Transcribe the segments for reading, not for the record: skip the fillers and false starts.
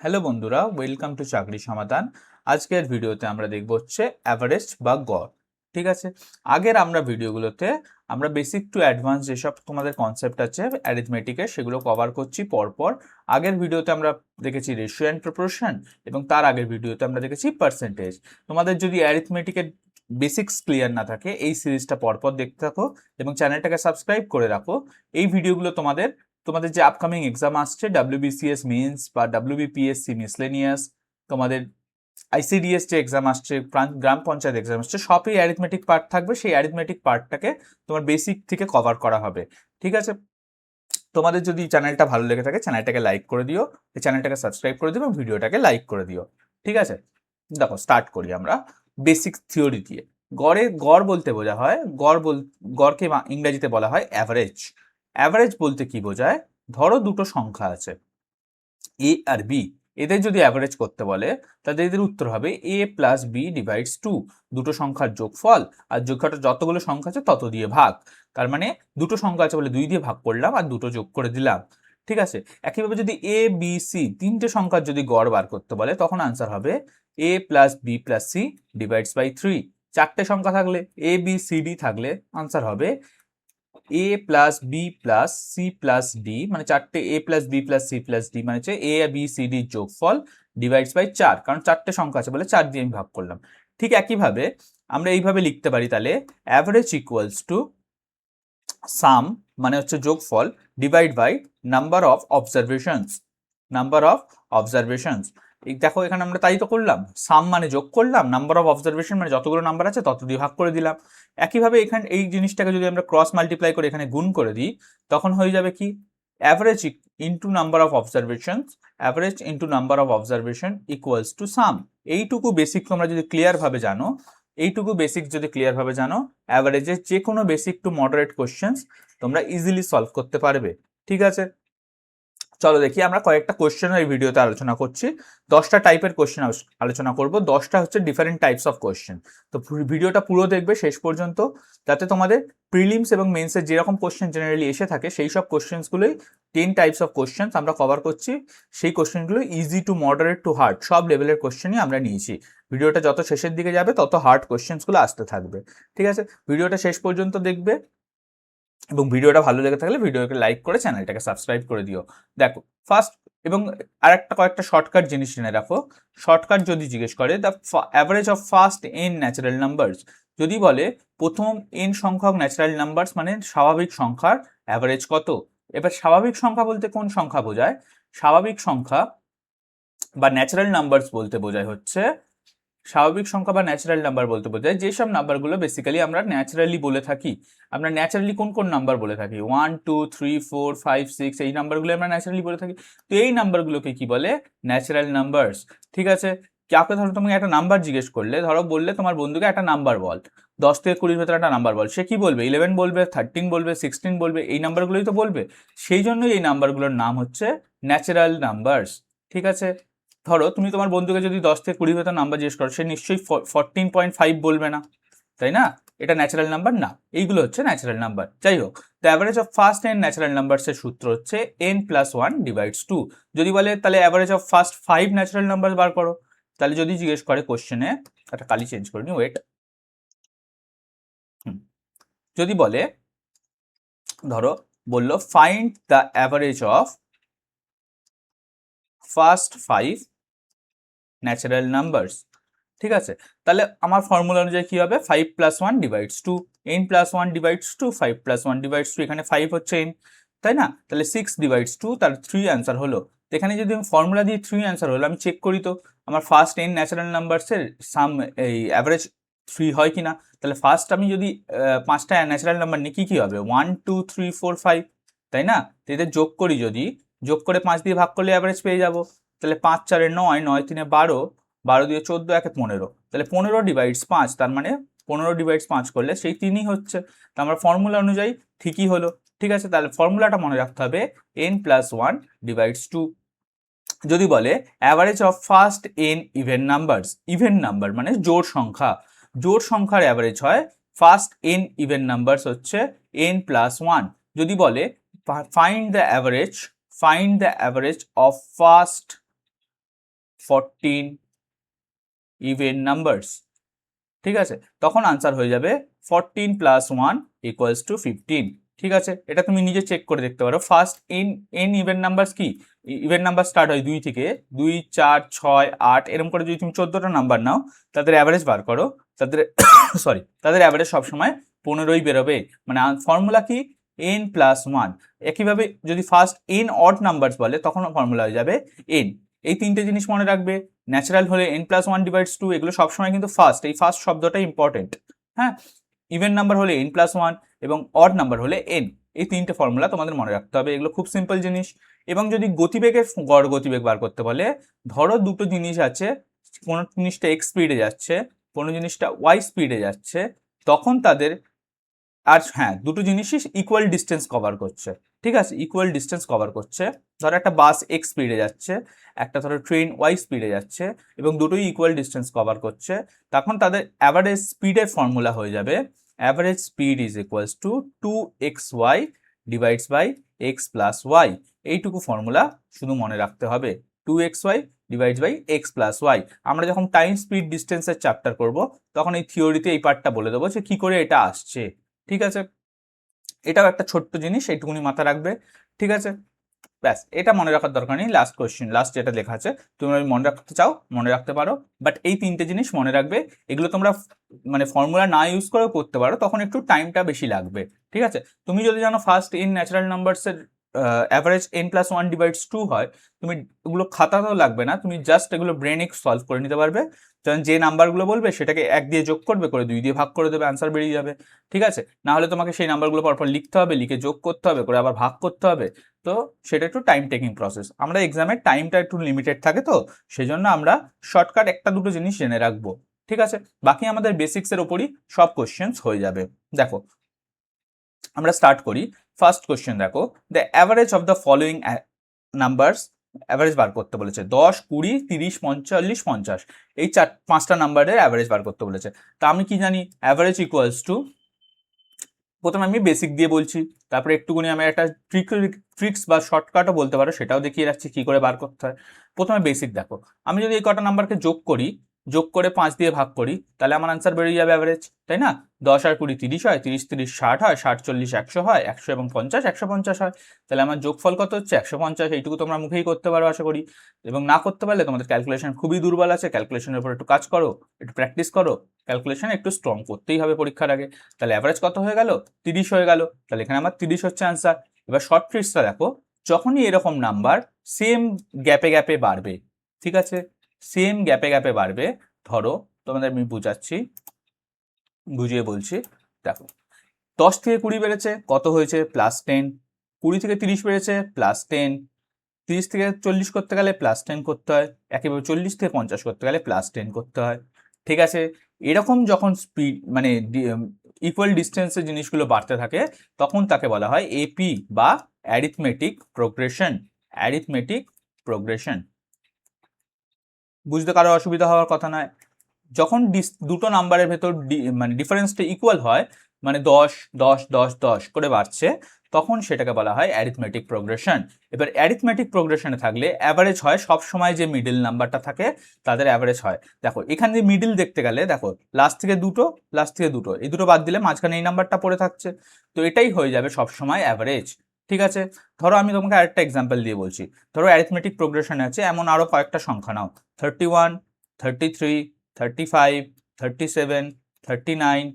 Hello বন্ধুরা, welcome to চাকরি সমাধান। আজকের ভিডিওতে আমরা দেখব হচ্ছে অ্যাভারেজ বা গড়। ঠিক আছে, আগের আমরা ভিডিওগুলোতে আমরা বেসিক টু অ্যাডভান্স যেসব তোমাদের কনসেপ্ট আছে অ্যারিথমেটিকের সেগুলো কভার করছি পরপর। আগের ভিডিওতে আমরা দেখেছি রেশিও অ্যান্ড প্রপোর্শন এবং তার আগের ভিডিওতে আমরা দেখেছি পার্সেন্টেজ। তোমাদের যদি অ্যারিথমেটিকের বেসিক্স ক্লিয়ার না থাকে এই সিরিজটা পরপর দেখতে থাকো এবং চ্যানেলটাকে সাবস্ক্রাইব করে রাখো। এই ভিডিওগুলো তোমাদের তোমাদের যে আপকামিং এক্সাম আসছে WBCS মেন্স বা WBPSC মিসলেনিয়াস, তোমাদের ICDS যে এক্সাম আসছে, গ্রাম পঞ্চায়েত এক্সাম আসছে, সবই অ্যারিথমেটিক পার্ট থাকবে। সেই অ্যারিথমেটিক পার্টটাকে তোমার বেসিক থেকে কভার করা হবে। ঠিক আছে, তোমাদের যদি চ্যানেলটা ভালো লেগে থাকে চ্যানেলটাকে লাইক করে দিও, চ্যানেলটাকে সাবস্ক্রাইব করে দিও এবং ভিডিওটাকে লাইক করে দিও। ঠিক আছে, দেখো স্টার্ট করি আমরা বেসিক থিওরি দিয়ে। গড় বলতে বোঝা হয় গড়কে ইংরেজিতে বলা হয় অ্যাভারেজ। অ্যাভারেজ বলতে কি বোঝায়? ধরো দুটো সংখ্যা আছে এ আর বি, এদের যদি অ্যাভারেজ করতে বলে তাহলে এদের উত্তর হবে a প্লাস বি ডিভাইডস 2। দুটো সংখ্যার যোগফল আর যোগফলটা যতগুলো সংখ্যা আছে তত দিয়ে ভাগ। তার মানে দুটো সংখ্যা আছে বলে 2 দিয়ে ভাগ করলাম আর দুটো যোগ করে দিলাম। ঠিক আছে, একইভাবে যদি এ বি সি তিনটে সংখ্যার যদি গড় বার করতে বলে তখন আনসার হবে a plus B plus C divides by 3। চারটে সংখ্যা থাকলে এ বি সি ডি থাকলে আনসার হবে a plus B plus C plus D, মানে চারটে A plus B plus C plus D মানে হচ্ছে এ বি সি ডি যোগফল ডিভাইডস বাই 4, কারণ চারটে সংখ্যা আছে বলে 4 দিয়ে আমি ভাগ করলাম। ঠিক একইভাবে আমরা এইভাবে লিখতে পারি তাহলে অ্যাভারেজ ইকুয়ালস টু সাম মানে হচ্ছে যোগফল divide by number of observations. Number of observations, এই দেখো এখানে আমরা তাই তো করলাম, সাম মানে যোগ করলাম, নাম্বার অফ অবজারভেশন মানে যতগুলো নাম্বার আছে তত দিয়ে ভাগ করে দিলাম। একইভাবে এখানে এই জিনিসটাকে যদি আমরা ক্রস মাল্টিপ্লাই করে এখানে গুণ করে দিই তখন হয়ে যাবে কি average into number of observations, average into number of observation equals to sum. এইটুকু বেসিক তোমরা যদি ক্লিয়ার ভাবে জানো, এইটুকু বেসিক যদি ক্লিয়ার ভাবে জানো, অ্যাভারেজের যে কোনো বেসিক টু মডারেট কোশ্চেন্স তোমরা ইজিলি সলভ করতে পারবে। ঠিক আছে, চলো দেখি আমরা কয়েকটা কোশ্চেন এই ভিডিওতে আলোচনা করছি। 10টা টাইপের কোশ্চেন আলোচনা করব, 10টা হচ্ছে ডিফারেন্ট টাইপস অফ কোশ্চেন। তো ভিডিওটা পুরো দেখবে শেষ পর্যন্ত, যাতে তোমাদের প্রিলিমস এবং মেন্সের যেরকম কোশ্চেন জেনারেলি এসে থাকে সেই সব কোশ্চেন্সগুলোই 10 টাইপস অফ কোশ্চেন আমরা কভার করছি। সেই কোশ্চেনগুলো easy to moderate two hard সব লেভেলের কোশ্চেনই আমরা নিয়েছি। ভিডিওটা যত শেষের দিকে যাবে তত হার্ড কোশ্চেন্সগুলো আসতে থাকবে। ঠিক আছে, ভিডিওটা শেষ পর্যন্ত দেখবে এবং ভিডিওটা ভালো লেগে থাকলে ভিডিওকে লাইক করে চ্যানেলটাকে সাবস্ক্রাইব করে দিও। দেখো ফার্স্ট এবং আরেকটা কয়েকটা শর্টকাট জিনিস জেনে রাখো। শর্টকাট যদি জিজ্ঞেস করে the average of first N natural numbers, যদি বলে প্রথম এন সংখ্যক ন্যাচারাল নাম্বারস মানে স্বাভাবিক সংখ্যার অ্যাভারেজ কত। এবার স্বাভাবিক সংখ্যা বলতে কোন সংখ্যা বোঝায়? স্বাভাবিক সংখ্যা বা ন্যাচারাল নাম্বারস বলতে বোঝায় হচ্ছে, স্বাভাবিক সংখ্যা বা ন্যাচারাল নাম্বার বলতে বোঝায় যেসব নাম্বারগুলো বেসিক্যালি আমরা ন্যাচারালি বলে থাকি। আমরা ন্যাচারালি কোন কোন নাম্বার বলে থাকি? 1 2 3 4 5 6, এই নাম্বারগুলো আমরা ন্যাচারালি বলে থাকি। তো এই নাম্বারগুলোকে কি বলে? Natural numbers. ঠিক আছে, কাউকে ধরো তুমি একটা নাম্বার জিজ্ঞেস করলে, ধরো বললে তোমার বন্ধুকে একটা নাম্বার বল, 10 থেকে 20 ভেতরে একটা নাম্বার বল, সে কি বলবে? 11 বলবে, 13 বলবে, 16 বলবে, এই নাম্বারগুলোই তো বলবে। সেই জন্যই এই নাম্বারগুলোর নাম হচ্ছে ন্যাচারাল নাম্বারস। ঠিক আছে, ধরো তুমি তোমার বন্ধুকে যদি 10 থেকে 20 ভেতর নাম্বার জিজ্ঞেস করো, সে নিশ্চয়ই 14.5 বলবে না, তাই না? এটা ন্যাচারাল নাম্বার না, এইগুলো হচ্ছে ন্যাচারাল নাম্বার। যাই হোক, the average of first N natural নাম্বারসের সূত্র হচ্ছে n প্লাস 1 ডিভাইডস 2। যদি বলে তাহলে average of first 5 natural number বার করো, তাহলে যদি জিজ্ঞেস করে কোশ্চেনে, একটা কালি চেঞ্জ করে নি, ওয়েট, যদি বলে, ধরো বললো find the average of first 5 natural numbers. ঠিক আছে, তাহলে আমার ফর্মুলা অনুযায়ী কি হবে? 5 plus 1 divides 2, n plus 1 divides 2, 5 plus 1 divides 2, এখানে 5 হচ্ছে n, তাই না? তাহলে 6 ডিভাইডস 2, তার 3 অ্যান্সার হলো। তো এখানে যদি আমি ফর্মুলা দিয়ে 3 অ্যান্সার হলো, আমি চেক করি তো আমার ফার্স্ট n ন্যাচারাল নাম্বারসের সাম এই অ্যাভারেজ 3 হয় কিনা। তাহলে ফার্স্ট আমি যদি 5টা ন্যাচারাল নাম্বার নিই, কি কি হবে? 1 2 3 4 5, তাই না? তো এদের যোগ করি, যদি যোগ করে 5 দিয়ে ভাগ করলে অ্যাভারেজ পেয়ে যাব। তাহলে 5 4 9, 9 3 12, 12 দিয়ে 14, 1 15, তাহলে 15 ডিভাইডস 5, তার মানে 15 ডিভাইডস 5 করলে সেই 3ই হচ্ছে। তো আমার ফর্মুলা অনুযায়ী ঠিকই হলো। ঠিক আছে, তাহলে ফর্মুলাটা মনে রাখতে হবে n প্লাস 1 ডিভাইডস 2। যদি বলে average of first n even numbers, even number মানে জোড় সংখ্যা, জোড় সংখ্যার অ্যাভারেজ হয় ফার্স্ট n ইভেন নাম্বারস হচ্ছে n প্লাস 1। যদি বলে find the average, find the average of first 14 even numbers, ঠিক আছে, তখন আনসার হয়ে যাবে 14 + 1 = 15। ঠিক আছে, এটা তুমি নিজে চেক করে দেখতে পারো। ফার্স্ট এন ইভেন নাম্বারস কি, ইভেন নাম্বার স্টার্ট হয় 2 থেকে, 2 4 6 8 এরকম করে যদি তুমি 14টা নাম্বার নাও, তাদের অ্যাভারেজ বার করো, তাদের সরি তাদের অ্যাভারেজ সবসময় 15ই বেরোবে। মানে ফর্মুলা কি, n+1। একইভাবে যদি ফার্স্ট এন অড নাম্বারস বলে তখন ফর্মুলা হয়ে যাবে n। এই তিনটে জিনিস মনে রাখবে। ন্যাচারাল হলে n+1/2, এগুলো সবসময় কিন্তু ফার্স্ট, এই ফার্স্ট শব্দটা ইম্পর্টেন্ট। হ্যাঁ, ইভেন নাম্বার হলে n+1 এবং অড নাম্বার হলে n। এই তিনটে ফর্মুলা তোমাদের মনে রাখতে হবে, এগুলো খুব সিম্পল জিনিস। এবং যদি গতিবেগের গড় গতিবেগ বার করতে বলে, ধরো দুটো জিনিস আছে, কোনো জিনিসটা x স্পিডে যাচ্ছে, কোনো জিনিসটা y স্পিডে যাচ্ছে, তখন তাদের, আর হ্যাঁ দুটো জিনিসই ইকুয়াল ডিস্টেন্স কভার করছে, ঠিক আছে, ইকুয়াল ডিস্টেন্স কভার করছে। ধরো একটা বাস x স্পিডে যাচ্ছে, একটা ধরো ট্রেন y স্পিডে যাচ্ছে, এবং দুটোই ইকুয়াল ডিস্টেন্স কভার করছে, তখন তাদের অ্যাভারেজ স্পিডের ফর্মুলা হয়ে যাবে average speed is equals to 2xy divides by x plus y। এইটুকু ফর্মুলা শুধু মনে রাখতে হবে, 2xy divides by x plus y। আমরা যখন টাইম স্পিড ডিস্টেন্সের চ্যাপ্টার করব, তখন এই থিওরিতে এই পার্টটা বলে দেবো যে কি করে এটা আসছে। ঠিক আছে, এটাও একটা ছোট্ট জিনিস, এইটুকুনি মাথা রাখবে। ঠিক আছে, ব্যাস, এটা মনে রাখার দরকার নেই। লাস্ট কোশ্চেন, লাস্ট যেটা লেখা আছে, তুমি মনে রাখতে চাও মনে রাখতে পারো, বাট এই তিনটে জিনিস মনে রাখবে। এগুলো তোমরা মানে ফর্মুলা না ইউজ করেও করতে পারো, তখন একটু টাইমটা বেশি লাগবে। ঠিক আছে, তুমি যদি জানো ফার্স্ট ইন ন্যাচারাল নাম্বারসের অ্যাভারেজ n+1/2 হয়, তুমি এগুলো খাতাতেও লাগবে না, তুমি জাস্ট এগুলো ব্রেনে সলভ করে নিতে পারবে। কারণ যে নাম্বারগুলো বলবে সেটাকে 1 দিয়ে যোগ করবে, করে 2 দিয়ে ভাগ করে দেবে, আনসার বেরিয়ে যাবে। ঠিক আছে, না হলে তোমাকে সেই নাম্বারগুলো পরপর লিখতে হবে, লিখে যোগ করতে হবে, করে আবার ভাগ করতে হবে। তো সেটা একটু টাইম টেকিং প্রসেস। আমরা এক্সামের টাইমটা একটু লিমিটেড থাকে, তো সেই জন্য আমরা শর্টকাট একটা দুটো জিনিস জেনে রাখবো। ঠিক আছে, বাকি আমাদের বেসিক্সের ওপরই সব কোশ্চেন্স হয়ে যাবে। দেখো আমরা স্টার্ট করি। ফার্স্ট কোশ্চেন দেখো, the average of the following numbers, average বার করতে বলেছে 10 20 30 45 50, এই পাঁচটা নাম্বারের অ্যাভারেজ বার করতে বলেছে। তা আমি কি জানি, অ্যাভারেজ ইকুয়ালস টু, প্রথমে আমি বেসিক দিয়ে বলছি, তারপরে একটুখানি আমি একটা ট্রিক্স বা শর্টকাটও বলতে পারো, সেটাও দেখিয়ে রাখছি কি করে বার করতে হয়। প্রথমে বেসিক দেখো, আমি যদি এই কটা নাম্বারকে যোগ করি, যোগ করে 5 দিয়ে ভাগ করি, তাহলে আমার আনসার বেরিয়ে যাবে অ্যাভারেজ, তাই না? 10 আর 20 30 হয়, 30 30 60 হয়, 60 40 100 হয়, 100 এবং 50 150 হয়। তাহলে আমার যোগফল কত হচ্ছে 150। এইটুকু তোমরা মুখেই করতে পারো আশা করি, এবং না করতে পারলে তোমাদের ক্যালকুলেশন খুবই দুর্বল আছে, ক্যালকুলেশনের উপর একটু কাজ করো, একটু প্র্যাকটিস করো, ক্যালকুলেশন একটু স্ট্রং করতেই হবে পরীক্ষার আগে। তাহলে অ্যাভারেজ কত হয়ে গেল, 30 হয়ে গেল। তাহলে এখানে আমার 30 হচ্ছে আনসার। এবার শর্ট ট্রিক্সটা দেখো, যখনই এরকম নাম্বার সেম গ্যাপে গ্যাপে বাড়বে, ঠিক আছে, সেম গ্যাপে গ্যাপে বাড়বে, ধরো তোমাদের আমি বুঝাচ্ছি, বুঝিয়ে বলছি। দেখো 10 থেকে 20 বেড়েছে, কত হয়েছে +10, 20 থেকে 30 বেড়েছে +10, 30 থেকে 40 করতে গেলে +10 করতে হয়, একেবারে 40 থেকে 50 করতে গেলে +10 করতে হয়। ঠিক আছে, এরকম যখন স্পিড মানে ইকুয়াল ডিস্টেন্সের জিনিসগুলো বাড়তে থাকে, তখন তাকে বলা হয় এপি বা অ্যারিথমেটিক প্রোগ্রেশন। অ্যারিথমেটিক প্রোগ্রেশন, বুঝতে কারো অসুবিধা হওয়ার কথা নয়। যখন দুটো নাম্বারের ভেতর মানে ডিফারেন্সটা ইকুয়াল হয়, মানে 10 10 10 10 করে বাড়ছে, তখন সেটাকে বলা হয় অ্যারিথমেটিক প্রোগ্রেশন। এবার অ্যারিথমেটিক প্রোগ্রেশনে থাকলে অ্যাভারেজ হয় সব সময়, যে মিডল নাম্বারটা থাকে তাদের অ্যাভারেজ হয়। দেখো এখানে যে মিডল দেখতে গেলে, দেখো লাস্ট থেকে দুটো, লাস্ট থেকে দুটো, এই দুটো বাদ দিলে মাঝখানে এই নাম্বারটা পড়ে থাকছে, তো এটাই হয়ে যাবে সব সময় অ্যাভারেজ। ঠিক আছে, ধরো আমি তোমাকে আরেকটা এক্সাম্পল দিয়ে বলছি। ধরো অ্যারিথমেটিক প্রোগ্রেশনে আছে এমন আরো কয়েকটা সংখ্যা নাও, 31 33 35 37 39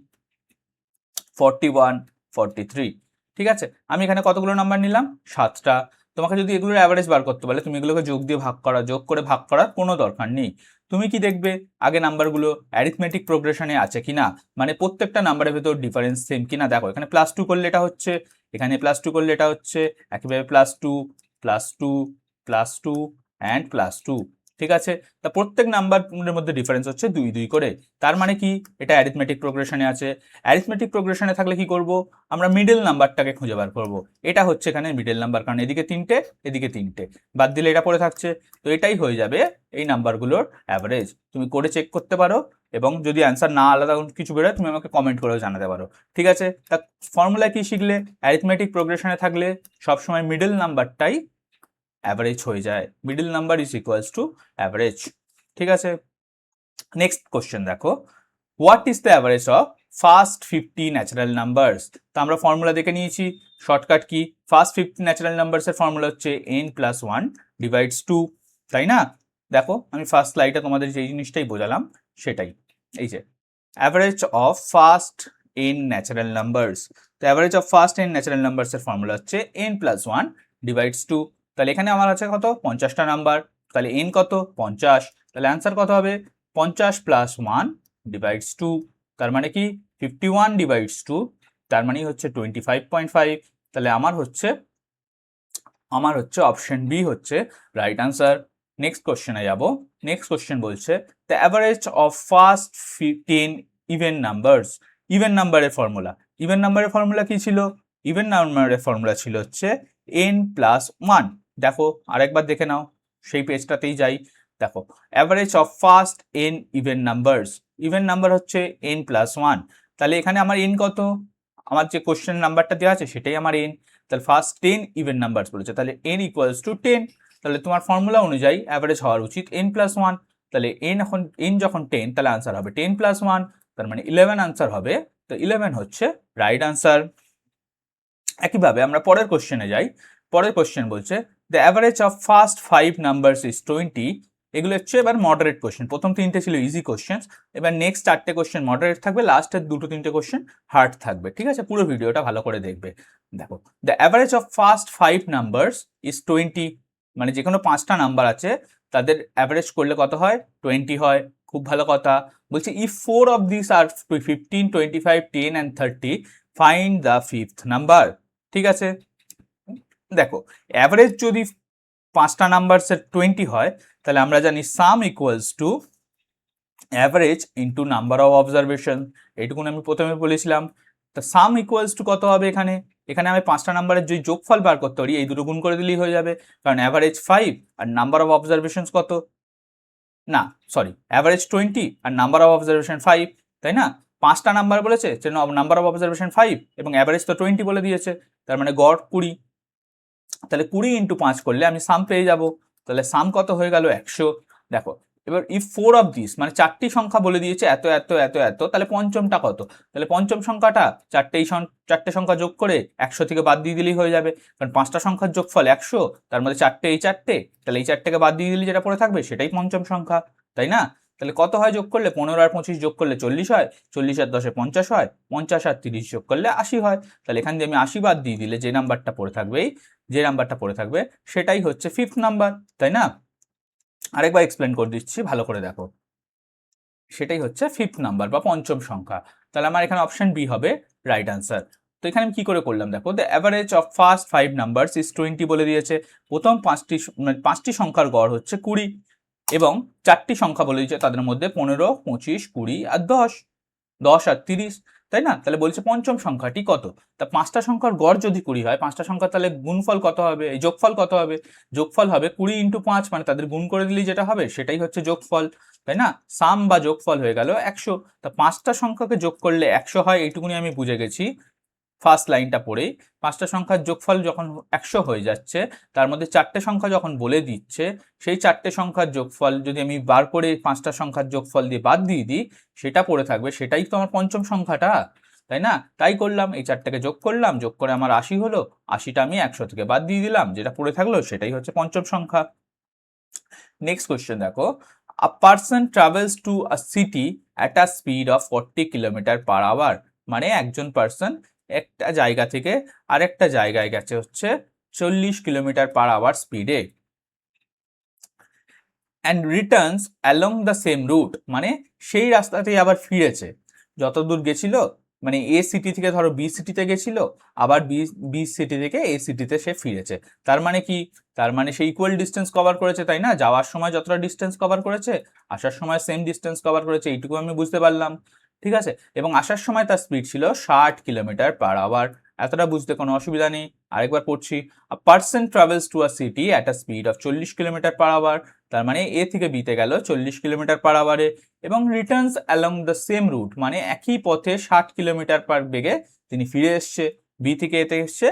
41 43। ঠিক আছে, আমি এখানে কতগুলো নাম্বার নিলাম, 7টা। তোমাকে যদি এগুলোর অ্যাভারেজ বার করতে বলে, তুমি এগুলোকে যোগ দিয়ে ভাগ করা, যোগ করে ভাগ করার কোনো দরকার নেই। তুমি কি দেখবে আগে নাম্বারগুলো অ্যারিথমেটিক প্রোগ্রেশনে আছে কিনা, মানে প্রত্যেকটা নাম্বারের ভেতর ডিফারেন্স সেম কিনা। দেখো এখানে +2 করলে এটা হচ্ছে, এখানে +2 করলে এটা হচ্ছে, একইভাবে +2 +2 +2 অ্যান্ড +2। ঠিক আছে, তা প্রত্যেক নাম্বারের মধ্যে ডিফারেন্স হচ্ছে 2 2 করে। তার মানে কি, এটা অ্যারিথমেটিক প্রোগ্রেশনে আছে। অ্যারিথমেটিক প্রোগ্রেশনে থাকলে কি করব, আমরা মিডল নাম্বারটাকে খুঁজে বার করব। এটা হচ্ছে এখানে মিডল নাম্বার, কারণ এদিকে 3টে এদিকে 3টে, বাদ দিলে এটা পড়ে থাকছে, তো এটাই হয়ে যাবে এই নাম্বারগুলোর অ্যাভারেজ। তুমি করে চেক করতে পারো, এবং যদি অ্যান্সার না আলাদা কিছু বেরোয় তুমি আমাকে কমেন্ট করেও জানাতে পারো। ঠিক আছে, তা ফর্মুলা কি শিখলে, অ্যারিথমেটিক প্রোগ্রেশনে থাকলে সবসময় মিডল নাম্বারটাই অ্যাভারেজ হয়ে যায়, middle number is equals to average. ঠিক আছে। নেক্সট কোশ্চেন দেখো, what is the average of first 50 natural numbers. তো আমরা ফর্মুলা দেখে নিয়েছি, শর্টকাট কি, ফার্স্ট 50 ন্যাচারাল নাম্বারসের ফর্মুলা হচ্ছে n+1 ডিভাইডস 2, তাই না? দেখো আমি ফার্স্ট স্লাইডে তোমাদের যে জিনিসটাই বোঝালাম সেটাই, এই যে average of first n natural numbers. তো average of first n natural নাম্বারসের ফর্মুলা হচ্ছে n+1 ডিভাইডস 2। তাহলে এখানে আমার আছে কত, 50টা নাম্বার, তাহলে n কত 50, তাহলে অ্যান্সার কত হবে 50 + 1 ডিভাইডস 2, তার মানে কি 51 ডিভাইডস 2, তার মানে হচ্ছে 25.5। তাহলে আমার হচ্ছে অপশন বি হচ্ছে রাইট আনসার। নেক্সট কোশ্চেনে যাব। নেক্সট কোশ্চেন বলছে the average of first 10 even numbers. Even নাম্বারের ফর্মুলা, ইভেন নাম্বারের ফর্মুলা কি ছিল, ইভেন নাম্বারের ফর্মুলা ছিল হচ্ছে n+1। দেখো আরেকবার দেখে নাও, সেই পেজটাতেই যাই। দেখো average of first n even numbers, even number হচ্ছে n+1। তাহলে এখানে আমার n কত, আমার যে কোশ্চেন নাম্বারটা দেওয়া আছে সেটাই আমার n। তাহলে ফার্স্ট 10 ইভেন নাম্বারস বলেছে, তাহলে n = 10। তাহলে তোমার ফর্মুলা অনুযায়ী অ্যাভারেজ হওয়ার উচিত n+1। তাহলে n যখন 10, তাহলে আনসার হবে 10+1, তার মানে 11 আনসার হবে। তো 11 হচ্ছে রাইট আনসার। একইভাবে আমরা পরের কোশ্চেনে যাই। পরের কোশ্চেন বলছে the average of first 5 numbers is 20। এগুলো হচ্ছে এবার মডারেট কোশ্চেন, প্রথম 3টে ছিল ইজি কোশ্চেন, এবার নেক্সট 4টে কোশ্চেন মডারেট থাকবে, লাস্টের 2-3টে কোশ্চেন হার্ড থাকবে। ঠিক আছে, পুরো ভিডিওটা ভালো করে দেখবে। দেখো the average of first 5 numbers is 20, মানে যে কোনো 5টা নাম্বার আছে তাদের অ্যাভারেজ করলে কত হয়, 20 হয়। খুব ভালো কথা। বলছে if 4 of this are 15, 25, 10 and 30, find the fifth number. ঠিক আছে, দেখো অ্যাভারেজ যদি 5টা নাম্বারসের 20 হয়, তাহলে আমরা জানি sum equals to average into number of observation. এইটুকুন আমি প্রথমে বলেছিলাম। তা সাম ইকুয়ালস টু কত হবে এখানে, এখানে আমি 5টা নাম্বারের যদি যোগফল বার করতে পারি, এই দুটো গুণ করে দিলেই হয়ে যাবে, কারণ অ্যাভারেজ 5 আর নাম্বার অফ অবজারভেশনস কত, না সরি অ্যাভারেজ 20 আর নাম্বার অফ অবজারভেশন 5, তাই না? 5টা নাম্বার বলেছে, নাম্বার অফ অবজারভেশন 5 এবং অ্যাভারেজ তো 20 বলে দিয়েছে, তার মানে গড় 20। তাহলে 20 × 5 করলে আমি সাম পেয়ে যাব। তাহলে সাম কত হয়ে গেল 100। দেখো এবার ইফ 4 অফ দিস, মানে 4টি সংখ্যা বলে দিয়েছে এত এত এত এত, তাহলে পঞ্চমটা কত, তাহলে পঞ্চম সংখ্যাটা 4টে সংখ্যা যোগ করে 100 থেকে বাদ দিয়ে দিলেই হয়ে যাবে, কারণ 5টা সংখ্যার যোগফল 100, তার মধ্যে 4টে এই 4টে, তাহলে এই 4টেকে বাদ দিয়ে দিলে যেটা পড়ে থাকবে সেটাই পঞ্চম সংখ্যা, তাই না? তাহলে কত হয় যোগ করলে, 15 আর 25 যোগ করলে 40 হয়, 40 আর 10 50 হয়, 50 আর 30 যোগ করলে 80 হয়। তাহলে এখান দিয়ে আমি 80 বাদ দিয়ে দিলে যে নাম্বারটা পড়ে থাকবে সেটাই হচ্ছে ফিফথ নাম্বার, তাই না? আরেকবার এক্সপ্লেন করে দিচ্ছি, ভালো করে দেখো। সেটাই হচ্ছে ফিফথ নাম্বার বা পঞ্চম সংখ্যা। তাহলে আমার এখানে অপশন বি হবে রাইট আনসার। তো এখানে আমি কি করে করলাম, দেখো the average of first 5 numbers is 20 বলে দিয়েছে। প্রথম 5টি সংখ্যার গড় হচ্ছে 20 এবং 4টি সংখ্যা বলে দিয়েছে, তাদের মধ্যে 15, 25, 20 আর 10, 10 আর 30, তাই না? তাহলে বলছে পঞ্চম সংখ্যাটি কত। তা 5টা সংখ্যার গড় যদি 20 হয়, 5টা সংখ্যা তাহলে গুণফল কত হবে, এই যোগফল কত হবে, যোগফল হবে 20 × 5, মানে তাদের গুণ করে দিলেই যেটা হবে সেটাই হচ্ছে যোগফল, তাই না? সাম বা যোগফল হয়ে গেল 100। তা 5টা সংখ্যাকে যোগ করলে 100 হয়, এইটুকুনি আমি বুঝে গেছি ফার্স্ট লাইনটা পড়েই। 5টা সংখ্যার যোগফল যখন 100 হয়ে যাচ্ছে, তার মধ্যে 4টে সংখ্যা যখন বলে দিচ্ছে, সেই 4টে সংখ্যার যোগফল যদি আমি বার করে 5টা সংখ্যার যোগফল দিয়ে বাদ দিয়ে দিই, সেটা পড়ে থাকবে, সেটাই তো আমার পঞ্চম সংখ্যাটা, তাই না? তাই করলাম, এই 4টাকে যোগ করলাম, যোগ করে আমার 80 হলো, 80টা আমি 100 থেকে বাদ দিয়ে দিলাম, যেটা পড়ে থাকলো সেটাই হচ্ছে পঞ্চম সংখ্যা। নেক্সট কোয়েশ্চেন দেখো, a person travels to a city at a speed of 40 km/h, মানে একজন পার্সন একটা জায়গা থেকে আরেকটা জায়গায় গেছে হচ্ছে 40 km/h স্পিডে, and returns along the same route, মানে সেই রাস্তাতেই আবার ফিরেছে, যত দূর গেছিল, মানে এ সিটি থেকে ধরো বি সিটিতে গেছিল, আবার বি সিটি থেকে এ সিটিতে সে ফিরেছে। তার মানে কি, তার মানে সে ইকুয়াল ডিস্টেন্স কভার করেছে, তাই না? যাওয়ার সময় যতটা ডিস্টেন্স কভার করেছে, আসার সময় সেম ডিস্টেন্স কভার করেছে, এইটুকু আমি বুঝতে পারলাম। ঠিক আছে, এবং আসার সময় তার স্পিড ছিল 60 km/h, এতটা বুঝতে কোনো অসুবিধা নেই। আরেকবার পড়ছি, a person travels to a city at a speed of 40 km/h, তার মানে এ থেকে বিতে গেল 40 km/h এবং returns along the same route, মানে একই পথে 60 km/h বেগে তিনি ফিরে এসছে, বি থেকে এতে এসছে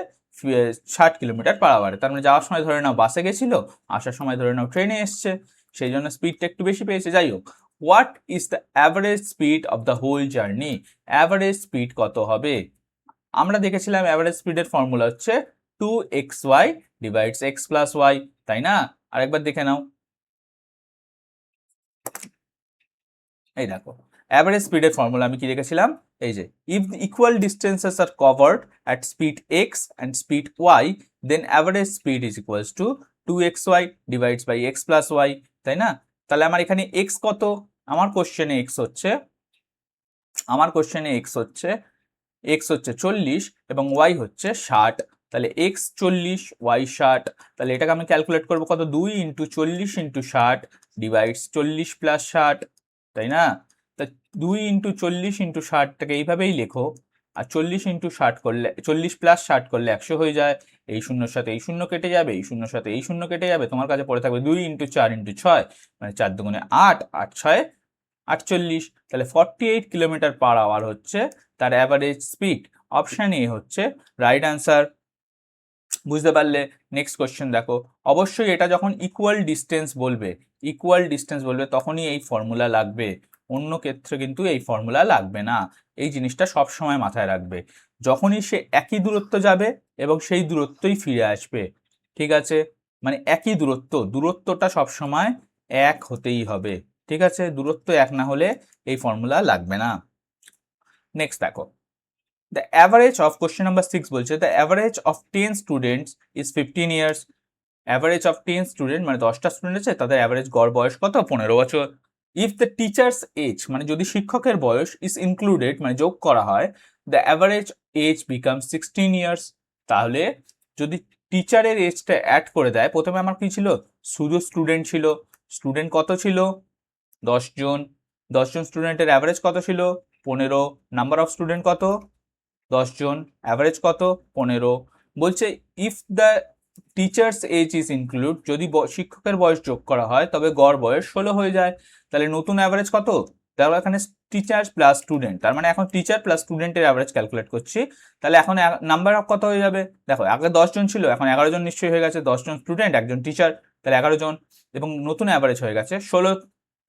60 km/h। তার মানে যাওয়ার সময় ধরে নাও বাসে গেছিল, আসার সময় ধরে নাও ট্রেনে এসছে, সেই জন্য স্পিডটা একটু বেশি পেয়েছে। যাই হোক, what is the average speed of the whole journey? Average speed কত হবে? আমরা দেখেছিলাম অ্যাভারেজ স্পিডের ফর্মুলা হচ্ছে 2xy divides x plus Y, তাই না? আরেকবার দেখে নাও, এই দেখো অ্যাভারেজ স্পিডের ফর্মুলা আমি কি দেখেছিলাম, এই যে if the equal distances are covered at speed x and speed y then average speed is equals to 2xy divides by x plus y, তাই না? তাহলে আমার এখানে x কত? আমার কোশ্চেনে x হচ্ছে x হচ্ছে 40 এবং y হচ্ছে 60। তাহলে x 40 y 60, তাহলে এটাকে আমি ক্যালকুলেট করবো কত, 2 ইন্টু 40 ইন্টু 60 ডিভাইডস 40 প্লাস 60, তাই না? তা 2 ইন্টু 40 ইন্টু 60টাকে এইভাবেই লেখো, আর 40 ইন্টু 60 করলে 40 প্লাস 60 করলে 100 হয়ে যায়। এই শূন্যর সাথে এই শূন্য কেটে যাবে, এই শূন্যর সাথে এই শূন্য কেটে যাবে, তোমার কাছে পড়ে থাকবে 2 ইন্টু 4 ইন্টু 6, মানে 4 দুগুণে 8, 8 6 48। তাহলে 48 কিলোমিটার পার আওয়ার হচ্ছে তার অ্যাভারেজ স্পিড। অপশন এ হচ্ছে রাইট অ্যান্সার। বুঝতে পারলে? নেক্সট কোশ্চেন দেখো, অবশ্যই এটা যখন ইকুয়াল ডিস্টেন্স বলবে তখনই এই ফর্মুলা লাগবে, অন্য ক্ষেত্রে কিন্তু এই ফর্মুলা লাগবে না। এই জিনিসটা সব সময় মাথায় রাখবে, যখনই সে একই দূরত্ব যাবে এবং সেই দূরত্বই ফিরে আসবে, ঠিক আছে? মানে একই দূরত্বটা সব সময় এক হতেই হবে, ঠিক আছে? দূরত্ব এক না হলে এই ফর্মুলা লাগবে না। নেক্সট দেখো, the average of question number 6 বলছে the average of 10 students is 15 years. average of 10 student মানে 10টা স্টুডেন্ট আছে, তাদের অ্যাভারেজ গড় বয়স কত? 15 বছর। if the teacher's age মানে যদি শিক্ষকের বয়স is included মানে যোগ করা হয়, the average age becomes 16 years. তাহলে যদি টিচারের এজটা অ্যাড করে দেয়, প্রথমে আমার কি ছিল, শুধু স্টুডেন্ট ছিল, স্টুডেন্ট কত ছিল? 10 জন, 10 জন স্টুডেন্টের অ্যাভারেজ কত ছিল? 15। নাম্বার অফ স্টুডেন্ট কত? 10 জন, অ্যাভারেজ কত? 15। বলছে if the teacher's age is include, যদি শিক্ষকের বয়স যোগ করা হয় তবে গড় বয়স 16 হয়ে যায়। তাহলে নতুন অ্যাভারেজ কত? দেখো এখানে টিচার প্লাস স্টুডেন্ট, তার মানে এখন টিচার প্লাস স্টুডেন্টের অ্যাভারেজ ক্যালকুলেট করছি। তাহলে এখন নাম্বার অফ কত হয়ে যাবে? দেখো আগে 10 জন ছিল, এখন 11 জন নিশ্চয়ই হয়ে গেছে, 10 জন স্টুডেন্ট, একজন টিচার, তাহলে 11 জন, এবং নতুন অ্যাভারেজ হয়ে গেছে 16,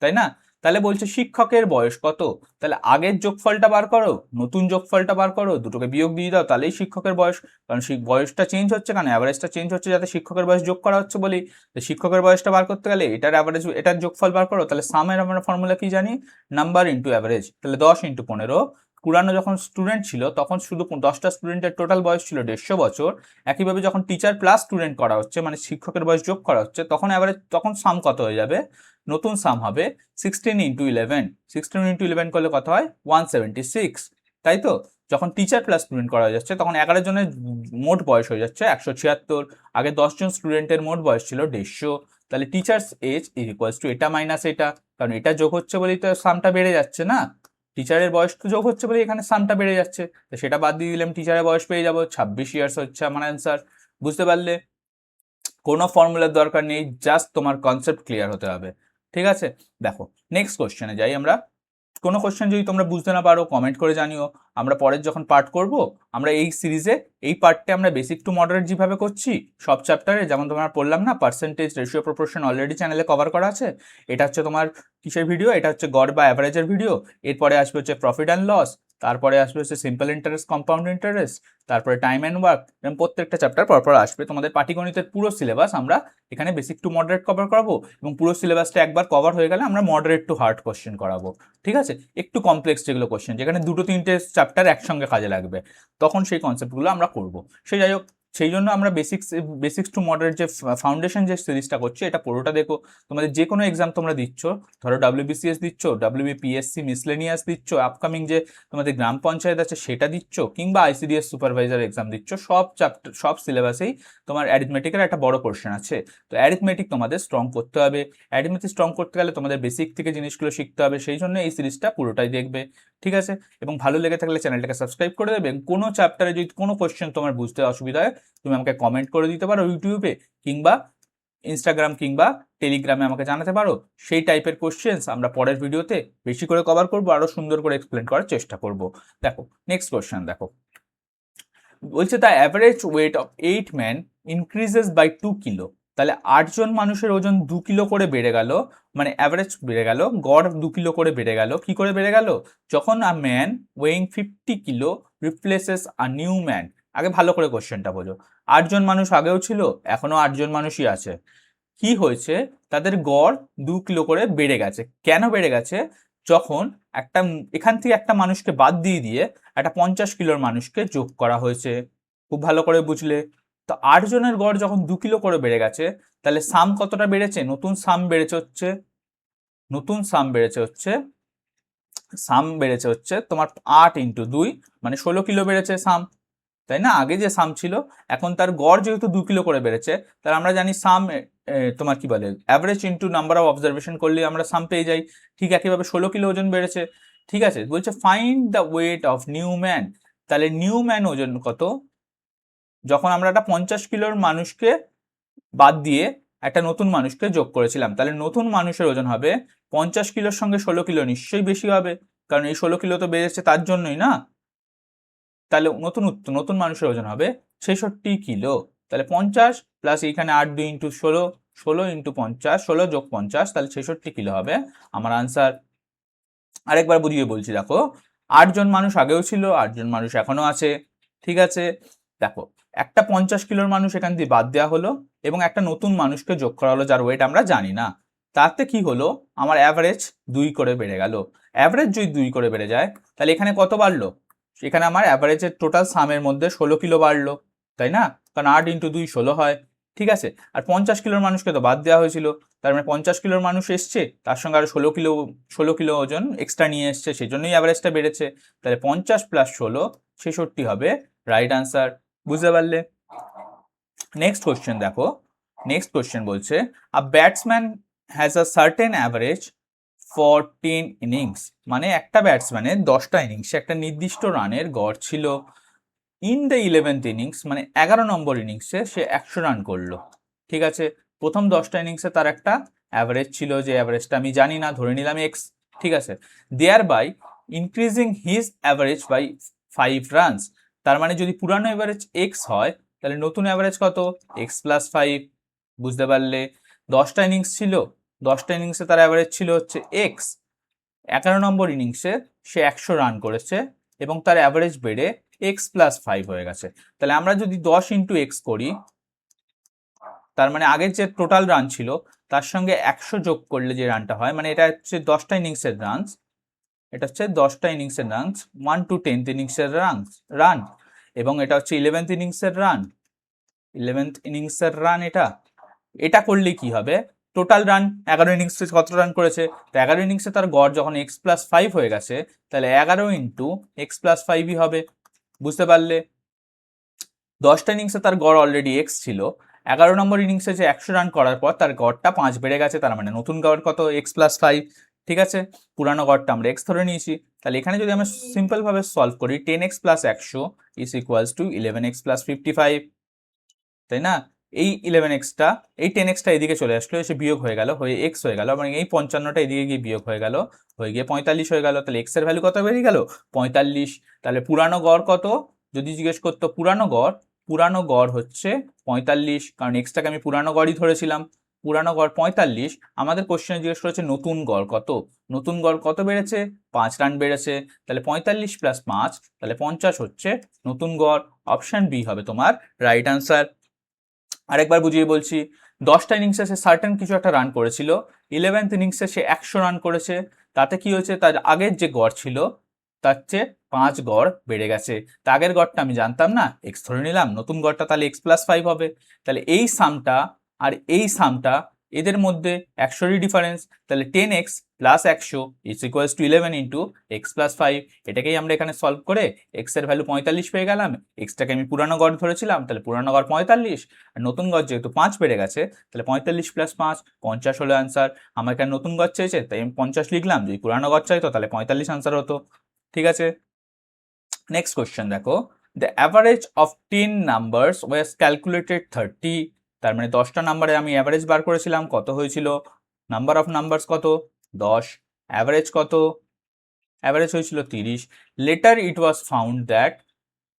তাই না? তাহলে বলছে শিক্ষকের বয়স কত? তাহলে আগের যোগফলটা বার করো, নতুন যোগফলটা বার করো, দুটোকে বিয়োগ দিয়ে দাও, তাহলেই শিক্ষকের বয়স। কারণ বয়সটা চেঞ্জ হচ্ছে, কারণ অ্যাভারেজটা চেঞ্জ হচ্ছে যাতে শিক্ষকের বয়স যোগ করা হচ্ছে বলি। শিক্ষকের বয়সটা বার করতে গেলে এটার অ্যাভারেজ, এটার যোগফল বার করো। তাহলে সামের আমরা ফর্মুলা কি জানি? Number into average. তাহলে 10 ইন্টু 15। পুরানো যখন স্টুডেন্ট ছিল তখন শুধু 10টা স্টুডেন্টের টোটাল বয়স ছিল 150 বছর। একইভাবে যখন টিচার প্লাস স্টুডেন্ট করা হচ্ছে মানে শিক্ষকের বয়স যোগ করা হচ্ছে, তখন অ্যাভারেজ, তখন সাম কত হয়ে যাবে? নতুন সাম হবে 16 ইন্টু 11। 16 ইন্টু 11 করলে কত হয়? 176, তাই তো? যখন টিচার প্লাস স্টুডেন্ট করা যাচ্ছে তখন 11 জনের মোট বয়স হয়ে যাচ্ছে 176। আগে 10 জন স্টুডেন্টের মোট বয়স ছিল 150। তাহলে teacher's age is equals to এটা মাইনাস এটা, কারণ এটা যোগ হচ্ছে বলেই তো সামটা বেড়ে যাচ্ছে না, টিচারের বয়স তো যোগ হচ্ছে বলে এখানে সামটা বেড়ে যাচ্ছে, তো সেটা বাদ দিয়ে দিলাম, টিচারের বয়স পেয়ে যাবো 26 ইয়ার্স হচ্ছে আমার অ্যান্সার। বুঝতে পারলে? কোনো ফর্মুলার দরকার নেই, জাস্ট তোমার কনসেপ্ট ক্লিয়ার হতে হবে, ঠিক আছে? দেখো নেক্সট কোশ্চেনে যাই আমরা। কোনো কোশ্চেন যদি তোমরা বুঝতে না পারো কমেন্ট করে জানিও, আমরা পরের যখন পার্ট করব, আমরা এই সিরিজে এই পার্টে আমরা বেসিক টু মডারেট যেভাবে করছি সব চ্যাপ্টারে, যেমন তোমরা পড়লাম না, পার্সেন্টেজ, রেশিও, প্রপোর্শন অলরেডি চ্যানেলে কভার করা আছে। এটা হচ্ছে তোমার কিসের ভিডিও? এটা হচ্ছে গড় বা অ্যাভারেজের ভিডিও। এরপরে আসবে হচ্ছে প্রফিট অ্যান্ড লস, তারপরে আসবে হচ্ছে সিম্পল ইন্টারেস্ট, কম্পাউন্ড ইন্টারেস্ট, তারপরে টাইম অ্যান্ড ওয়ার্ক, এবং প্রত্যেকটা চ্যাপ্টার পরপর আসবে। তোমাদের পাটিগণিতের পুরো সিলেবাস আমরা এখানে বেসিক টু মডারেট কভার করাবো, এবং পুরো সিলেবাসটা একবার কভার হয়ে গেলে আমরা মডারেট টু হার্ড কোশ্চেন করাবো, ঠিক আছে? একটু কমপ্লেক্স যেগুলো কোশ্চেন, যেখানে 2-3টে চ্যাপ্টার একসঙ্গে কাজে লাগবে, তখন সেই কনসেপ্টগুলো আমরা করব। যাই হোক, সেই জন্য আমরা বেসিক্স টু মডারেট যে ফাউন্ডেশন যে সিরিজটা করছি, এটা পুরোটা দেখো। তোমাদের যে কোনো এক্সাম তোমরা দিচ্ছ, ধরো WBCS দিচ্ছ, WBPSC মিসলেনিয়াস দিচ্ছ, আপকামিং যে তোমাদের গ্রাম পঞ্চায়েত আছে সেটা দিচ্ছ, কিংবা ICDS সুপারভাইজার এক্সাম দিচ্ছ, সব চ্যাপ্টার, সব সিলেবাসেই তোমার অ্যারিথমেটিকের একটা বড় পোর্শন আছে। তো অ্যারিথমেটিক তোমাদের স্ট্রং করতে হবে। অ্যারিথমেটিক স্ট্রং করতে গেলে তোমাদের বেসিক থেকে জিনিসগুলো শিখতে হবে, সেই জন্য এই সিরিজটা পুরোটাই দেখবে, ঠিক আছে? এবং ভালো লেগে থাকলে চ্যানেলটাকে সাবস্ক্রাইব করে দেবে। কোনো চ্যাপ্টারে যদি কোনো কোশ্চেন তোমার বুঝতে অসুবিধা হয়, তুমি আমাকে কমেন্ট করে দিতে পারো ইউটিউবে, কিংবা ইনস্টাগ্রাম কিংবা টেলিগ্রামে আমাকে জানাতে পারো। সেই টাইপের কোশ্চেন্স আমরা পরের ভিডিওতে বেশি করে কভার করবো, আরো সুন্দর করে এক্সপ্লেন করার চেষ্টা করব। দেখো নেক্সট কোশ্চেন দেখো, বলছে the average weight of 8 men increases by 2 kilo তাহলে 8জন মানুষের ওজন 2 কিলো করে বেড়ে গেল, মানে অ্যাভারেজ বেড়ে গেল, গড় 2 কিলো করে বেড়ে গেল। কি করে বেড়ে গেল? যখন a man weighing 50 kilo replaces a new man. আগে ভালো করে কোশ্চেনটা বোঝো। 8জন মানুষ আগেও ছিল, এখনো 8জন মানুষই আছে। কি হয়েছে? তাদের গড় 2 কিলো করে বেড়ে গেছে। কেন বেড়ে গেছে? যখন এখান থেকে একটা মানুষকে বাদ দিয়ে দিয়ে একটা 50 কিলোর মানুষকে যোগ করা হয়েছে। খুব ভালো করে বুঝলে? তো 8জনের গড় যখন 2 কিলো করে বেড়ে গেছে, তাহলে সাম কতটা বেড়েছে? নতুন সাম বেড়েছে হচ্ছে, নতুন সাম বেড়েছে হচ্ছে, সাম বেড়েছে হচ্ছে তোমার 8 ইন্টু 2, মানে 16 কিলো বেড়েছে সাম, তাই না? আগে যে সাম ছিল, এখন তার গড় যেহেতু 2 কিলো করে বেড়েছে, তাহলে আমরা জানি সাম তোমার কি বলে average into number of observation করলে আমরা সাম পেয়ে যাই। ঠিক একইভাবে 16 কিলো ওজন বেড়েছে। ঠিক আছে, বলছে find the weight of new man. তাহলে নিউ ম্যান ওজন কত? যখন আমরা একটা 50 কিলোর মানুষকে বাদ দিয়ে একটা নতুন মানুষকে যোগ করেছিলাম, তাহলে নতুন মানুষের ওজন হবে 50 কিলোর সঙ্গে 16 কিলো নিশ্চয়ই বেশি হবে, কারণ এই 16 কিলো তো বেড়েছে তার জন্যই না। তাহলে নতুন মানুষের ওজন হবে 66 কিলো। তাহলে 50 প্লাস এইখানে 8 2 ইন্টু 16, 16 ইন্টু 50, 16 যোগ 50, তাহলে 66 কিলো হবে আমার আনসার। আরেকবার বুঝিয়ে বলছি, দেখো 8জন মানুষ আগেও ছিল, 8জন মানুষ এখনো আছে। ঠিক আছে, দেখো একটা 50 কিলোর মানুষ এখান দিয়ে বাদ দেওয়া হলো এবং একটা নতুন মানুষকে যোগ করা হলো যার ওয়েট আমরা জানি না। তাতে কি হলো? আমার অ্যাভারেজ 2 করে বেড়ে গেল। অ্যাভারেজ যদি 2 করে বেড়ে যায়, তাহলে এখানে কত বাড়লো? এখানে আমার অ্যাভারেজের টোটাল সামের মধ্যে 16 কিলো বাড়লো, তাই না? কারণ 8 ইন্টু 2 16 হয়। ঠিক আছে, আর 50 কিলোর মানুষকে তো বাদ দেওয়া হয়েছিল, তার মানে 50 কিলোর মানুষ এসছে, তার সঙ্গে আরো 16 কিলো ওজন এক্সট্রা নিয়ে এসছে, সেই জন্যই অ্যাভারেজটা বেড়েছে। তাহলে 50 প্লাস 16 66 হবে রাইট আনসার। বুঝতে পারলে? নেক্সট কোশ্চেন দেখো। নেক্সট কোশ্চেন বলছে a batsman has a certain average for 10 innings, মানে একটা ব্যাটসম্যানের 10টা ইনিংসে একটা নির্দিষ্ট রানের গড় ছিল। ইন দ্য 11th ইনিংস, মানে 11 নম্বর ইনিংসে সে 100 রান করলো। ঠিক আছে, প্রথম 10টা ইনিংসে তার একটা অ্যাভারেজ ছিল, যে অ্যাভারেজটা আমি জানি না, ধরে নিলাম এক্স। ঠিক আছে, thereby increasing his average by 5 runs. তার মানে যদি পুরানো অ্যাভারেজ এক্স হয়, তাহলে নতুন অ্যাভারেজ কত? X plus 5। বুঝতে পারলে? 10টা ইনিংস ছিল, 10টা ইনিংসে তার অ্যাভারেজ ছিল হচ্ছে এক্স। 11 নম্বর ইনিংসে সে 100 রান করেছে এবং তার অ্যাভারেজ বেড়ে এক্স প্লাস 5 হয়ে গেছে। তাহলে আমরা যদি 10 ইন্টু এক্স করি, তার মানে আগের যে টোটাল রান ছিল তার সঙ্গে 100 যোগ করলে যে রানটা হয়, মানে এটা হচ্ছে 10টা ইনিংসের রানস, এটা হচ্ছে 10টা ইনিংসের রানস, 1 to 10th ইনিংসের রান, এবং এটা হচ্ছে 11th ইনিংসের রান, 11th ইনিংসের রান। এটা এটা করলে কি হবে? টোটাল রান 11 ইনিংসে কত রান করেছে, তো 11 ইনিংসে তার গড় যখন এক্স প্লাস 5 হয়ে গেছে, তাহলে 11 ইন্টু এক্স প্লাস 5ই হবে। বুঝতে পারলে? 10টা ইনিংসে তার গড় অলরেডি এক্স ছিল, 11 নম্বর ইনিংসে যে 100 রান করার পর তার গড়টা 5 বেড়ে গেছে, তার মানে নতুন গড় কত? X plus 5। ঠিক আছে, পুরানো গড়টা আমরা এক্স ধরে নিয়েছি। তাহলে এখানে যদি আমরা সিম্পল ভাবে সলভ করি, 10x plus 100 is equals two 11x plus 55, তাই না? এই 11xটা, এই 10xটা এদিকে চলে আসলো, এসে বিয়োগ হয়ে গেল, হয়ে এক্স হয়ে গেল, মানে এই 55টা এদিকে গিয়ে বিয়োগ হয়ে গেল, হয়ে গিয়ে 45 হয়ে গেল। তাহলে এক্স এর ভ্যালু কত বেরিয়ে গেল? 45। তাহলে পুরানো গড় কত যদি জিজ্ঞেস করতো? পুরানো গড় হচ্ছে 45, কারণ এক্সটাকে আমি পুরানো গড়ই ধরেছিলাম। পুরানো গড় 45। আমাদের কোশ্চেনে জিজ্ঞেস করেছে নতুন গড় কত। নতুন গড় কত বেড়েছে? 5 রান বেড়েছে। তাহলে 45 প্লাস 5, তাহলে 50 হচ্ছে নতুন গড়। অপশন বি হবে তোমার রাইট আনসার। আরেকবার বুঝিয়ে বলছি, 10টা ইনিংসে সে সার্টেন কিছু একটা রান করেছিল, 11th ইনিংসে সে 100 রান করেছে। তাতে কি হয়েছে? তার আগের যে গড় ছিল তার চেয়ে 5 গড় বেড়ে গেছে। তা আগের গড়টা আমি জানতাম না, এক্স ধরে নিলাম, নতুন গড়টা তাহলে এক্স প্লাস 5 হবে। তাহলে এই সামটা আর এই সামটা, এদের মধ্যে 100রই ডিফারেন্স, তাহলে 10x plus 100 is equals two 11 into x plus 5। এটাকেই আমরা এখানে সলভ করে এক্স এর ভ্যালু 45 পেয়ে গেলাম। এক্সটাকে আমি পুরানো গড় ধরেছিলাম, তাহলে পুরানো গড় 45, আর নতুন গড় যেহেতু 5 বেড়ে গেছে, তাহলে 45 প্লাস 5 50 হলো অ্যান্সার। আমার এখানে নতুন গড় চেয়েছে তাই আমি 50 লিখলাম, যদি পুরানো গড় চাইতো তাহলে 45 অ্যান্সার হতো। ঠিক আছে, নেক্সট কোশ্চেন দেখো। The average of 10 numbers was calculated 30। তার মানে 10টা নাম্বারে আমি অ্যাভারেজ বার করেছিলাম, কত হয়েছিল? নাম্বার অফ নাম্বারস কত? 10। অ্যাভারেজ কত? অ্যাভারেজ হয়েছিল 30। Later it was found that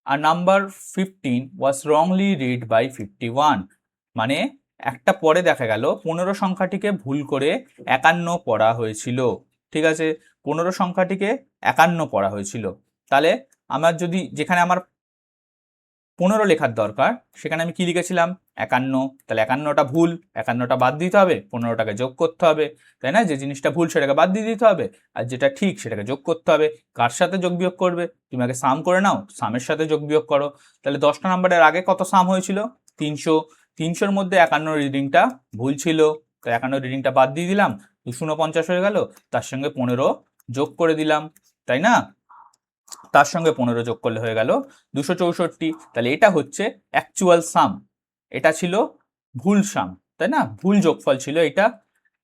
a number 15 was wrongly read by 51। মানে একটা পরে দেখা গেল 15 সংখ্যাটিকে ভুল করে 51 পড়া হয়েছিল। ঠিক আছে, 15 সংখ্যাটিকে 51 পড়া হয়েছিল। তাহলে আমার যদি যেখানে আমার 15 লেখার দরকার সেখানে আমি কি লিখেছিলাম 51, তাহলে 51টা ভুল, 51টা বাদ দিতে হবে, 15টাকে যোগ করতে হবে, তাই না? যে জিনিসটা ভুল সেটাকে বাদ দিয়ে দিতে হবে, আর যেটা ঠিক সেটাকে যোগ করতে হবে। কার সাথে যোগ বিয়োগ করবে? তুমি আগে সাম করে নাও, সামের সাথে যোগ বিয়োগ করো। তাহলে 10টা নাম্বারের আগে কত সাম হয়েছিল? 300, 300-র মধ্যে 51 রিডিংটা ভুল ছিল, তো 51 রিডিংটা বাদ দিয়ে দিলাম, 249 হয়ে গেল, তার সঙ্গে 15 যোগ করে দিলাম, তাই না? তার সঙ্গে 15 যোগ করলে হয়ে গেল 264। তাহলে এটা হচ্ছে অ্যাকচুয়াল সাম, এটা ছিল ভুল সাম, তাই না? ভুল যোগফল ছিল এটা,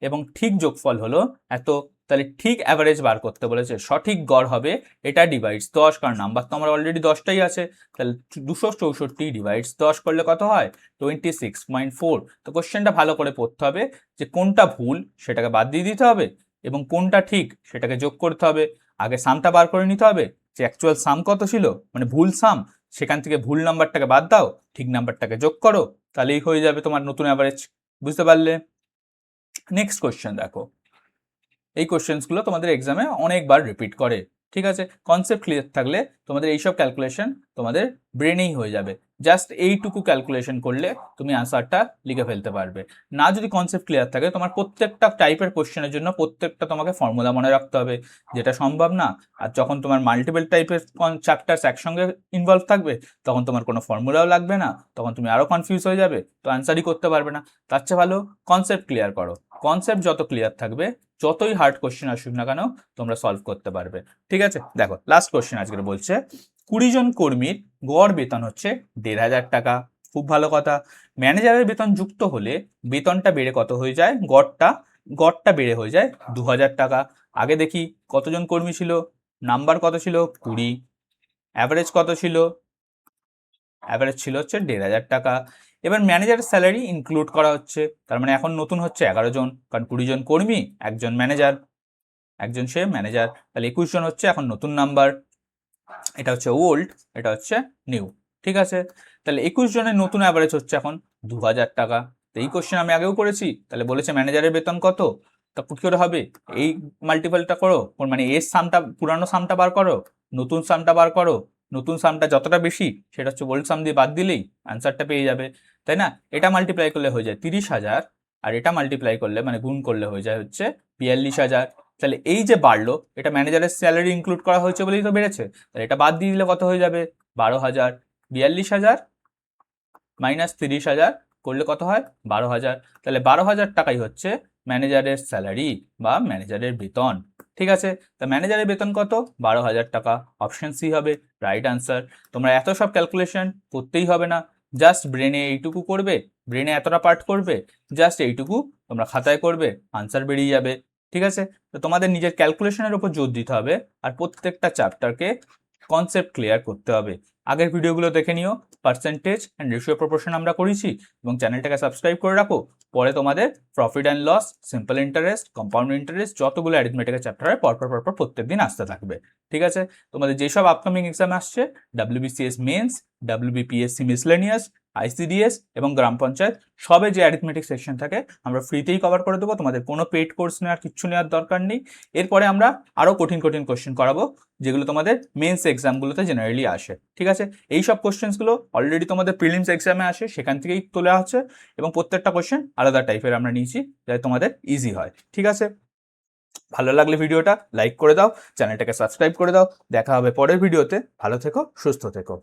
এবং ঠিক যোগফল হলো এত। তাহলে ঠিক অ্যাভারেজ বার করতে বলেছে, সঠিক গড় হবে এটা ডিভাইডস 10, কারণ নাম্বার তো আমার অলরেডি 10টাই আছে। তাহলে 264 ডিভাইডস 10 করলে কত হয়? 26.4। তো কোশ্চেনটা ভালো করে পড়তে হবে যে কোনটা ভুল সেটাকে বাদ দিয়ে দিতে হবে, এবং কোনটা ঠিক সেটাকে যোগ করতে হবে। আগে সামটা বার করে নিতে হবে যে অ্যাকচুয়াল সাম কত ছিল, মানে ভুল সাম, সেখান থেকে ভুল নাম্বারটাকে বাদ দাও, ঠিক নাম্বারটাকে যোগ করো, তাহলেই হয়ে যাবে তোমার নতুন অ্যাভারেজ। বুঝতে পারলে? নেক্সট কোশ্চেন দেখো, এই কোশ্চেন্সগুলো তোমাদের এক্সামে অনেকবার রিপিট করে। ঠিক আছে, কনসেপ্ট ক্লিয়ার থাকলে তোমাদের এইসব ক্যালকুলেশন তোমাদের ব্রেনেই হয়ে যাবে। জাস্ট এইটুকু ক্যালকুলেশন করলে তুমি আনসারটা লিখে ফেলতে পারবে। না যদি কনসেপ্ট ক্লিয়ার থাকে, তোমার প্রত্যেকটা টাইপের কোশ্চেনের জন্য প্রত্যেকটা তোমাকে ফর্মুলা মনে রাখতে হবে, যেটা সম্ভব না। আর যখন তোমার মাল্টিপল টাইপের চ্যাপ্টার্স একসঙ্গে ইনভলভ থাকবে, তখন তোমার কোনো ফর্মুলাও লাগবে না, তখন তুমি আরও কনফিউজ হয়ে যাবে, তো অ্যান্সারই করতে পারবে না। তার চেয়ে ভালো কনসেপ্ট ক্লিয়ার করো। কনসেপ্ট যত ক্লিয়ার থাকবে, যতই হার্ড কোশ্চেন আসুক না কেন তোমরা সলভ করতে পারবে। ঠিক আছে, দেখো লাস্ট কোশ্চেন আজকে বলছে 20 জন কর্মীর গড় বেতন হচ্ছে 1,500 টাকা। খুব ভালো কথা। ম্যানেজারের বেতন যুক্ত হলে বেতনটা বেড়ে কত হয়ে যায়? গড়টা বেড়ে হয়ে যায় 2,000 টাকা। আগে দেখি কতজন কর্মী ছিল, নাম্বার কত ছিল? 20। অ্যাভারেজ কত ছিল? অ্যাভারেজ ছিল হচ্ছে 1,500 টাকা। এবার ম্যানেজারের স্যালারি ইনক্লুড করা হচ্ছে, তার মানে এখন নতুন হচ্ছে 11 জন, কারণ 20 জন কর্মী, একজন ম্যানেজার, একজন সে ম্যানেজার, তাহলে 21 জন হচ্ছে এখন নতুন নাম্বার। এটা হচ্ছে ওল্ড, এটা হচ্ছে নিউ। ঠিক আছে, তাহলে 21 জনের নতুন অ্যাভারেজ হচ্ছে এখন 2,000 টাকা। তো এই কোশ্চেন আমি আগেও করেছি, তাহলে বলেছে ম্যানেজারের বেতন কত, তা কি করে হবে? এই মাল্টিপলটা করো, মানে এর সামটা, পুরানো সামটা বার করো, নতুন সামটা বার করো, নতুন সামটা যতটা বেশি সেটা হচ্ছে ওল্ড সাম দিয়ে বাদ দিলেই অ্যান্সারটা পেয়ে যাবে, তাই না? এটা মাল্টিপ্লাই করলে হয়ে যায় 30,000, আর এটা মাল্টিপ্লাই করলে মানে গুণ করলে হয়ে যায় হচ্ছে 42,000। তাহলে এই যে বাড়লো, এটা ম্যানেজারের স্যালারি ইনক্লুড করা হয়েছে বলেই তো বেড়েছে। তাহলে এটা বাদ দিয়ে দিলে কত হয়ে যাবে? 12,000। 42,000 মাইনাস 30,000 করলে কত হয়? 12,000। তাহলে 12,000 টাকাই হচ্ছে ম্যানেজারের স্যালারি বা ম্যানেজারের বেতন। ঠিক আছে, তা ম্যানেজারের বেতন কত? 12,000 টাকা। অপশন সি হবে রাইট আনসার। তোমরা এত সব ক্যালকুলেশন করতেই হবে না, জাস্ট ব্রেনে এইটুকু করবে, ব্রেনে এতটা পার্ট করবে, জাস্ট এইটুকু তোমরা খাতায় করবে, আনসার বেরিয়ে যাবে। ঠিক আছে, তো তোমাদের নিজের ক্যালকুলেশনের উপর জোর দিতে হবে, আর প্রত্যেকটা চ্যাপ্টারকে কনসেপ্ট ক্লিয়ার করতে হবে। আগের ভিডিওগুলো দেখে নিও, পার্সেন্টেজ অ্যান্ড রেশিও প্রপোর্শন আমরা করেছি, এবং চ্যানেলটাকে সাবস্ক্রাইব করে রাখো। পরে তোমাদের profit and loss, simple interest, compound interest, যতগুলো অ্যারিথমেটিকের চ্যাপ্টার হয় পরপর প্রত্যেকদিন আসতে থাকবে। ঠিক আছে, তোমাদের যেসব আপকামিং এক্সাম আসছে, WBCS mains, WBPSC miscellaneous, ICDS এবং গ্রাম পঞ্চায়েত, সবে যে অ্যারিথমেটিক সেকশন থাকে আমরা ফ্রিতেই কভার করে দেবো, তোমাদের কোনো পেইড কোর্স নেওয়ার কিচ্ছু নেওয়ার দরকার নেই। এরপরে আমরা আরও কঠিন কঠিন কোশ্চেন করাবো, যেগুলো তোমাদের মেন্স এক্সামগুলোতে জেনারেলি আসে। ঠিক আছে, এই সব কোশ্চেন্সগুলো অলরেডি তোমাদের প্রিলিমস এক্সামে আসে, সেখান থেকেই তোলা হচ্ছে, এবং প্রত্যেকটা কোশ্চেন আলাদা টাইপের আমরা নিয়েছি যাতে তোমাদের ইজি হয়। ঠিক আছে, ভালো লাগলে ভিডিওটা লাইক করে দাও, চ্যানেলটাকে সাবস্ক্রাইব করে দাও। দেখা হবে পরের ভিডিওতে। ভালো থেকো, সুস্থ থেকো।